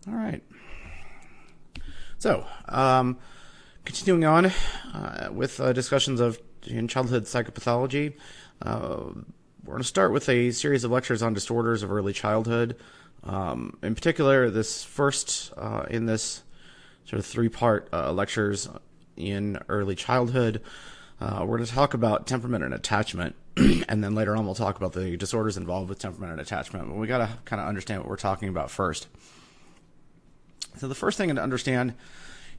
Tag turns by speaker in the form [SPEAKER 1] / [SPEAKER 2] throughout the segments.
[SPEAKER 1] All right. So, continuing on with discussions of in childhood psychopathology, we're going to start with a series of lectures on disorders of early childhood. In particular, this first in this sort of three-part lectures in early childhood, we're going to talk about temperament and attachment, and then later on we'll talk about the disorders involved with temperament and attachment. But we got to kind of understand what we're talking about first. So the first thing to understand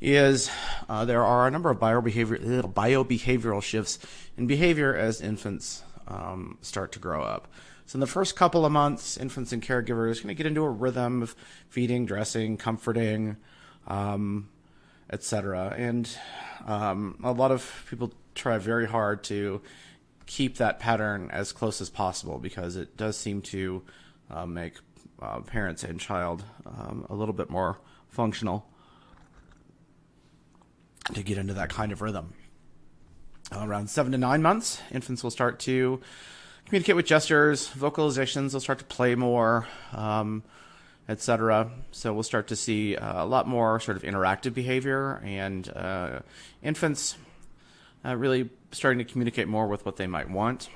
[SPEAKER 1] is there are a number of biobehavioral shifts in behavior as infants start to grow up. So in the first couple of months, infants and caregivers are going to get into a rhythm of feeding, dressing, comforting, etc. And a lot of people try very hard to keep that pattern as close as possible because it does seem to make parents and child a little bit more functional to get into that kind of rhythm. Around 7 to 9 months, infants will start to communicate with gestures, vocalizations. They'll start to play more, etc. So we'll start to see a lot more sort of interactive behavior, and infants really starting to communicate more with what they might want.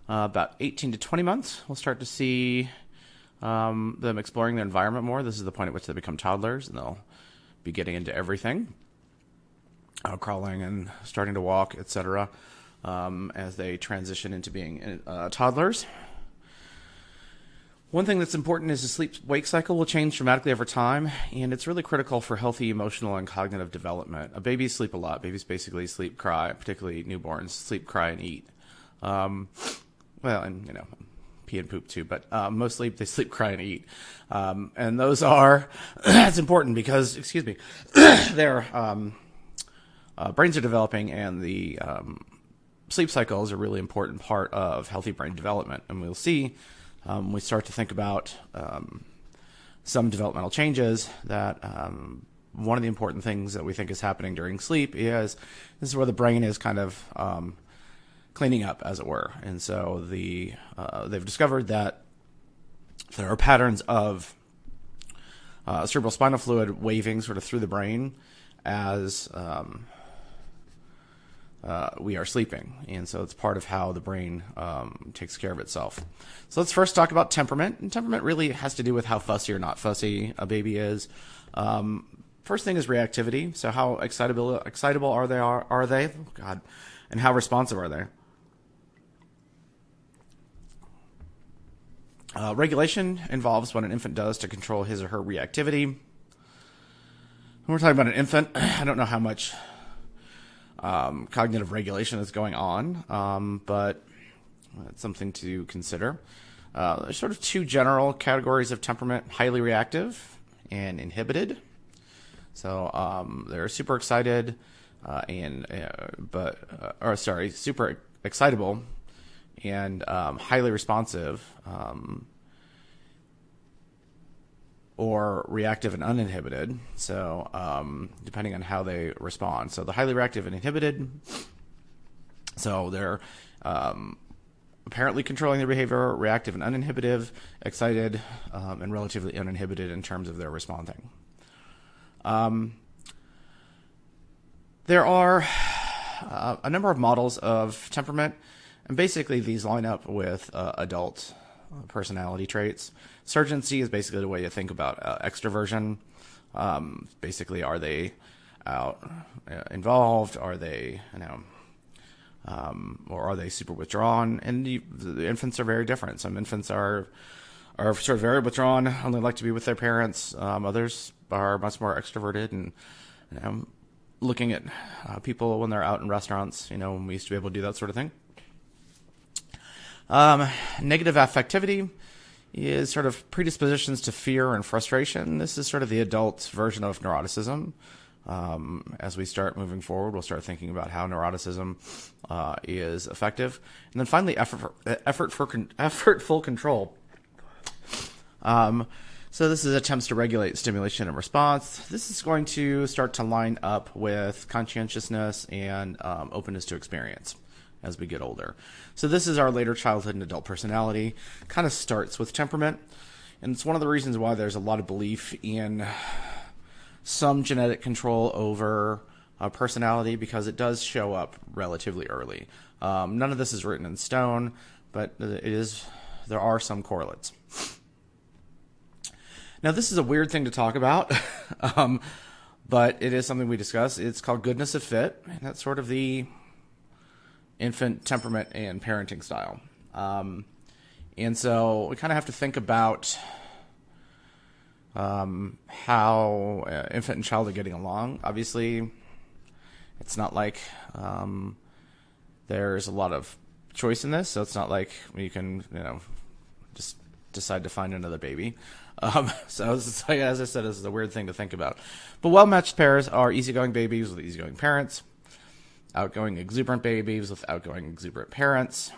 [SPEAKER 1] About 18 to 20 months, we'll start to see them exploring their environment more. This is the point at which they become toddlers, and they'll be getting into everything, crawling and starting to walk, etc., as they transition into being toddlers. One thing that's important is the sleep-wake cycle will change dramatically over time, and it's really critical for healthy emotional and cognitive development. Babies sleep a lot. Babies basically sleep, cry, particularly newborns, sleep, cry, and eat. And pee and poop too, but mostly they sleep, cry, and eat. And those are, that's important because, their brains are developing, and the sleep cycle is a really important part of healthy brain development. And we'll see we start to think about some developmental changes that one of the important things that we think is happening during sleep is this is where the brain is kind of cleaning up, as it were. And so they've discovered that there are patterns of cerebral spinal fluid waving sort of through the brain as we are sleeping. And so it's part of how the brain takes care of itself. So let's first talk about temperament. And temperament really has to do with how fussy or not fussy a baby is. First thing is reactivity. So how excitable are they? Oh, God. And how responsive are they? Regulation involves what an infant does to control his or her reactivity. When we're talking about an infant, I don't know how much cognitive regulation is going on, but it's something to consider. There's sort of two general categories of temperament: highly reactive and inhibited. So they're super excited super excitable and highly responsive, or reactive and uninhibited. So depending on how they respond. So the highly reactive and inhibited, so they're apparently controlling their behavior, reactive and uninhibited, excited, and relatively uninhibited in terms of their responding. There are a number of models of temperament, and basically these line up with adult personality traits. Surgency is basically the way you think about extroversion. Basically, are they out involved? Are they, or are they super withdrawn? And the infants are very different. Some infants are sort of very withdrawn, only like to be with their parents. Others are much more extroverted and looking at people when they're out in restaurants. When we used to be able to do that sort of thing. Negative affectivity is sort of predispositions to fear and frustration. This is sort of the adult version of neuroticism. As we start moving forward, we'll start thinking about how neuroticism is effective. And then finally, effortful control. So this is attempts to regulate stimulation and response. This is going to start to line up with conscientiousness and openness to experience as we get older. So this is our later childhood and adult personality. Kind of starts with temperament. And it's one of the reasons why there's a lot of belief in some genetic control over personality, because it does show up relatively early. None of this is written in stone, but there are some correlates. Now, this is a weird thing to talk about, but it is something we discuss. It's called Goodnessoffit, and that's sort of the infant temperament and parenting style. And so we kind of have to think about how infant and child are getting along. Obviously, it's not like there's a lot of choice in this, so it's not like you can, just decide to find another baby. So it's like, as I said, this is a weird thing to think about. But well-matched pairs are easygoing babies with easygoing parents, outgoing exuberant babies with outgoing exuberant parents.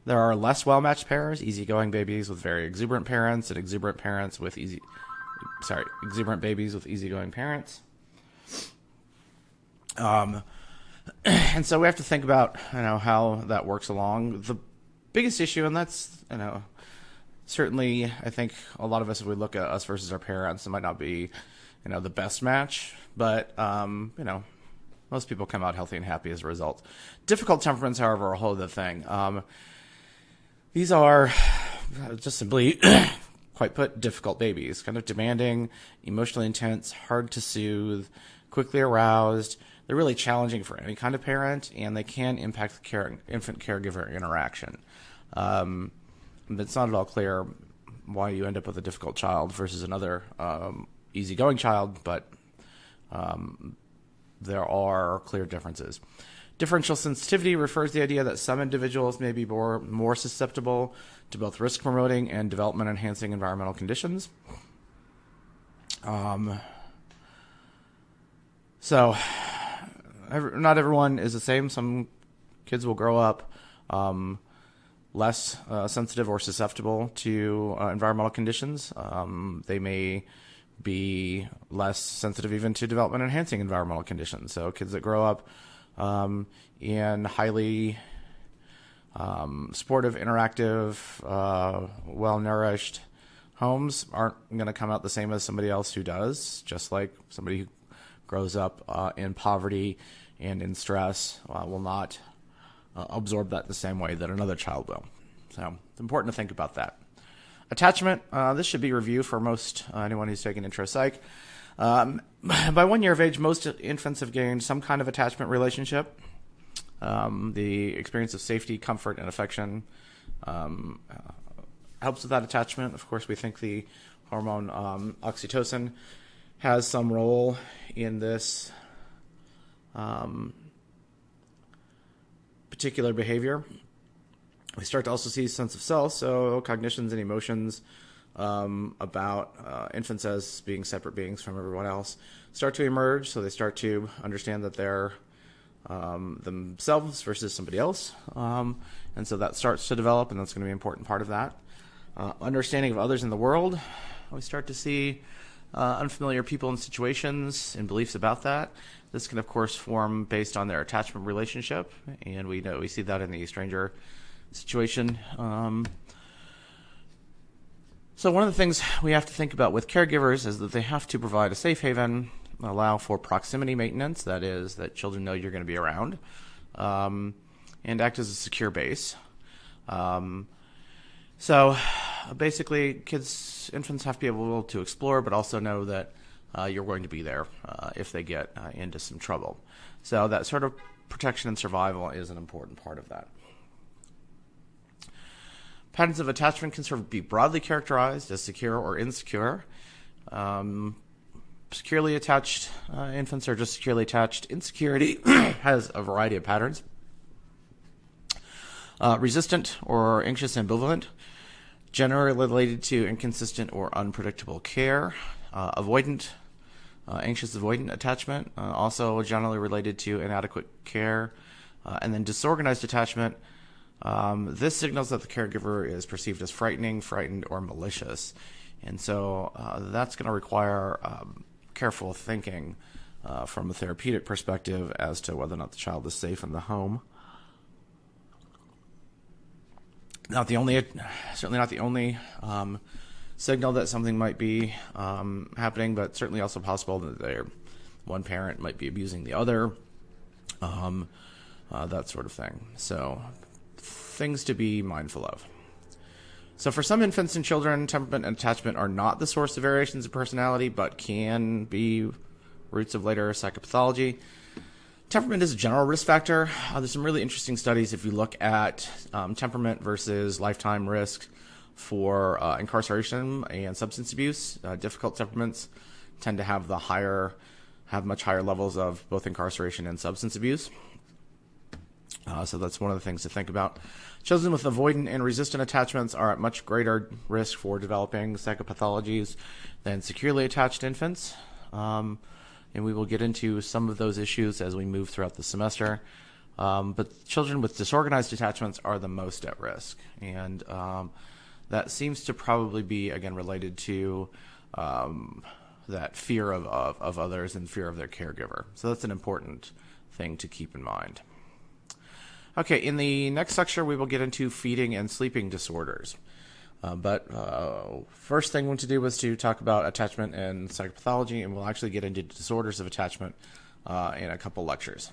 [SPEAKER 1] There are less well-matched pairs, easygoing babies with very exuberant parents, and exuberant babies with easygoing parents. And so we have to think about, how that works along. The biggest issue, and that's, certainly, I think a lot of us, if we look at us versus our parents, it might not be, the best match, but, most people come out healthy and happy as a result. Difficult temperaments, however, are a whole other thing. These are just simply, quite put, difficult babies, kind of demanding, emotionally intense, hard to soothe, quickly aroused. They're really challenging for any kind of parent, and they can impact the infant caregiver interaction. It's not at all clear why you end up with a difficult child versus another easygoing child, but there are clear differences. Differential sensitivity refers to the idea that some individuals may be more susceptible to both risk-promoting and development-enhancing environmental conditions. So, not everyone is the same. Some kids will grow up less sensitive or susceptible to environmental conditions. They may be less sensitive even to development-enhancing environmental conditions. So kids that grow up in highly supportive, interactive, well-nourished homes aren't going to come out the same as somebody else who does, just like somebody who grows up in poverty and in stress will not absorb that the same way that another child will. So it's important to think about that. Attachment, this should be reviewed for most anyone who's taking intro psych. By 1 year of age, most infants have gained some kind of attachment relationship. The experience of safety, comfort, and affection helps with that attachment. Of course, we think the hormone oxytocin has some role in this particular behavior. We start to also see sense of self, so cognitions and emotions about infants as being separate beings from everyone else start to emerge. So they start to understand that they're themselves versus somebody else. And so that starts to develop, and that's going to be an important part of that. Understanding of others in the world. We start to see unfamiliar people and situations and beliefs about that. This can, of course, form based on their attachment relationship, and we see that in the stranger situation. So one of the things we have to think about with caregivers is that they have to provide a safe haven, allow for proximity maintenance, that is, that children know you're going to be around, and act as a secure base. So basically, infants have to be able to explore, but also know that you're going to be there if they get into some trouble. So that sort of protection and survival is an important part of that. Patterns of attachment can sort of be broadly characterized as secure or insecure. Securely attached infants are just securely attached. Insecurity has a variety of patterns. Resistant or anxious ambivalent, generally related to inconsistent or unpredictable care. Avoidant, anxious avoidant attachment, also generally related to inadequate care. And then disorganized attachment. This signals that the caregiver is perceived as frightened, or malicious. And so that's going to require careful thinking from a therapeutic perspective as to whether or not the child is safe in the home. Certainly not the only signal that something might be happening, but certainly also possible that one parent might be abusing the other, that sort of thing. So things to be mindful of. So for some infants and children, temperament and attachment are not the source of variations of personality, but can be roots of later psychopathology. Temperament is a general risk factor. There's some really interesting studies if you look at temperament versus lifetime risk for incarceration and substance abuse. Difficult temperaments tend to have much higher levels of both incarceration and substance abuse. So that's one of the things to think about. Children with avoidant and resistant attachments are at much greater risk for developing psychopathologies than securely attached infants. And we will get into some of those issues as we move throughout the semester. But children with disorganized attachments are the most at risk. And that seems to probably be, again, related to that fear of others and fear of their caregiver. So that's an important thing to keep in mind. Okay, in the next lecture, we will get into feeding and sleeping disorders. But first thing we want to do was to talk about attachment and psychopathology, and we'll actually get into disorders of attachment in a couple lectures.